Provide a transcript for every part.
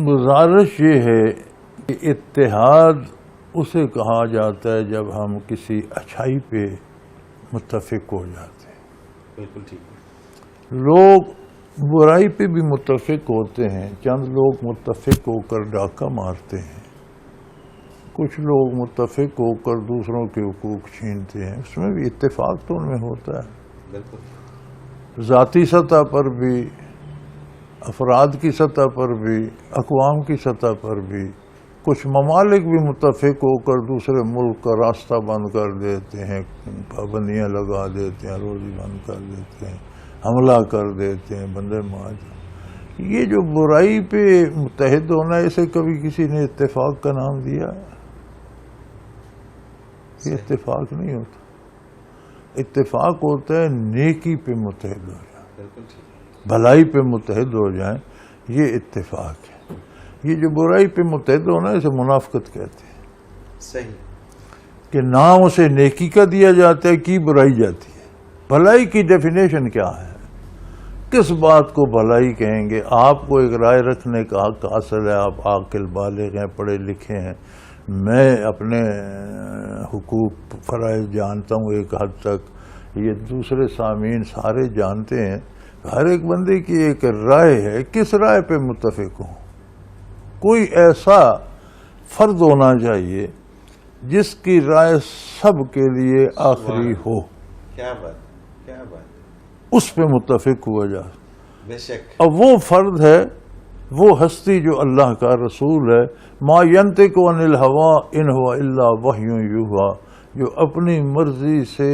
گزارش یہ ہے کہ اتحاد اسے کہا جاتا ہے جب ہم کسی اچھائی پہ متفق ہو جاتے ہیں. بالکل ٹھیک. لوگ برائی پہ بھی متفق ہوتے ہیں. چند لوگ متفق ہو کر ڈاکہ مارتے ہیں، کچھ لوگ متفق ہو کر دوسروں کے حقوق چھینتے ہیں. اس میں بھی اتفاق تو ان میں ہوتا ہے. بالکل. ذاتی سطح پر بھی، افراد کی سطح پر بھی، اقوام کی سطح پر بھی. کچھ ممالک بھی متفق ہو کر دوسرے ملک کا راستہ بند کر دیتے ہیں، پابندیاں لگا دیتے ہیں، روزی بند کر دیتے ہیں، حملہ کر دیتے ہیں، بندے ماج. یہ جو برائی پہ متحد ہونا ہے، اسے کبھی کسی نے اتفاق کا نام دیا؟ یہ اتفاق نہیں ہوتا. اتفاق ہوتا ہے نیکی پہ متحد ہو جائیں، بالکل ٹھیک. بھلائی پہ متحد ہو جائیں، یہ اتفاق ہے. یہ جو برائی پہ متحد ہونا ہے اسے منافقت کہتے ہیں. صحیح. کہ نام اسے نیکی کا دیا جاتا ہے، کی برائی جاتی ہے. بھلائی کی ڈیفینیشن کیا ہے؟ کس بات کو بھلائی کہیں گے؟ آپ کو ایک رائے رکھنے کا حق حاصل ہے، آپ عاقل بالغ ہیں، پڑھے لکھے ہیں. میں اپنے حقوق فرائض جانتا ہوں ایک حد تک، یہ دوسرے سامعین سارے جانتے ہیں. ہر ایک بندے کی ایک رائے ہے، کس رائے پہ متفق ہوں؟ کوئی ایسا فرد ہونا چاہیے جس کی رائے سب کے لیے آخری ہو. کیا بات، کیا بات. اس پہ متفق ہوا جائے. بے شک. اب وہ فرد ہے، وہ ہستی جو اللہ کا رسول ہے. ما ینطق عن الہوی ان هو الا وحی یوحی، جو اپنی مرضی سے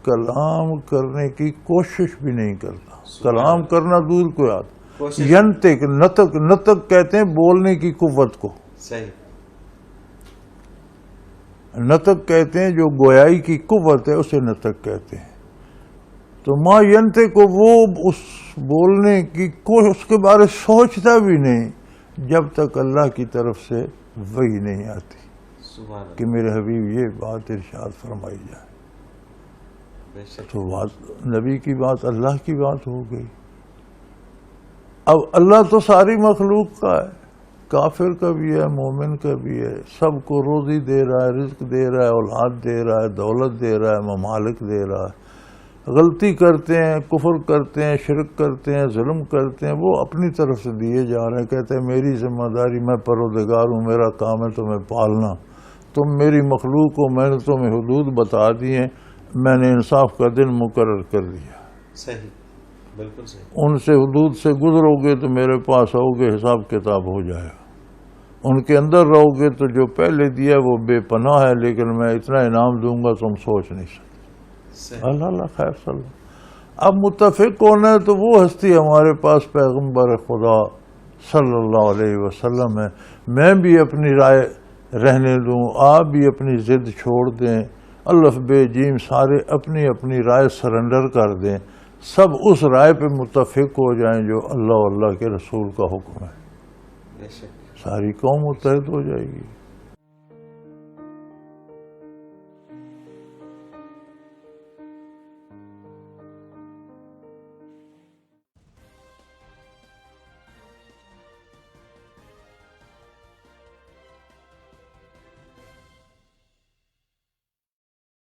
کلام کرنے کی کوشش بھی نہیں کرتا. کلام کرنا دور کو یاد. ینطق، نطق کہتے ہیں بولنے کی قوت کو. صحیح. نطق کہتے ہیں جو گویائی کی قوت ہے، اسے نطق کہتے ہیں. تو ما ینطق کو وہ اس بولنے کی اس کے بارے سوچتا بھی نہیں جب تک اللہ کی طرف سے وحی نہیں آتی کہ میرے حبیب یہ بات ارشاد فرمائی جائے. تو بات نبی کی بات اللہ کی بات ہو گئی. اب اللہ تو ساری مخلوق کا ہے، کافر کا بھی ہے، مومن کا بھی ہے. سب کو روزی دے رہا ہے، رزق دے رہا ہے، اولاد دے رہا ہے، دولت دے رہا ہے، ممالک دے رہا ہے. غلطی کرتے ہیں، کفر کرتے ہیں، شرک کرتے ہیں، ظلم کرتے ہیں، وہ اپنی طرف سے دیے جا رہے ہیں. کہتے ہیں میری ذمہ داری، میں پروردگار ہوں، میرا کام ہے تمہیں پالنا. تم میری مخلوق ہو، میں نے تمہیں حدود بتا دی ہیں، میں نے انصاف کا دن مقرر کر دیا. صحیح. بالکل صحیح. ان سے حدود سے گزرو گے تو میرے پاس آؤ گے، حساب کتاب ہو جائے گا. ان کے اندر رہو گے تو جو پہلے دیا وہ بے پناہ ہے، لیکن میں اتنا انعام دوں گا تم سوچ نہیں سکتے. اللہ اللہ خیر صلی اللہ. اب متفق ہونا ہے تو وہ ہستی ہمارے پاس پیغمبر خدا صلی اللہ علیہ وسلم ہے. میں بھی اپنی رائے رہنے دوں، آپ بھی اپنی ضد چھوڑ دیں، الف بے جیم سارے اپنی اپنی رائے سرنڈر کر دیں، سب اس رائے پہ متفق ہو جائیں جو اللہ اور اللہ کے رسول کا حکم ہے. ساری قوم متحد ہو جائے گی.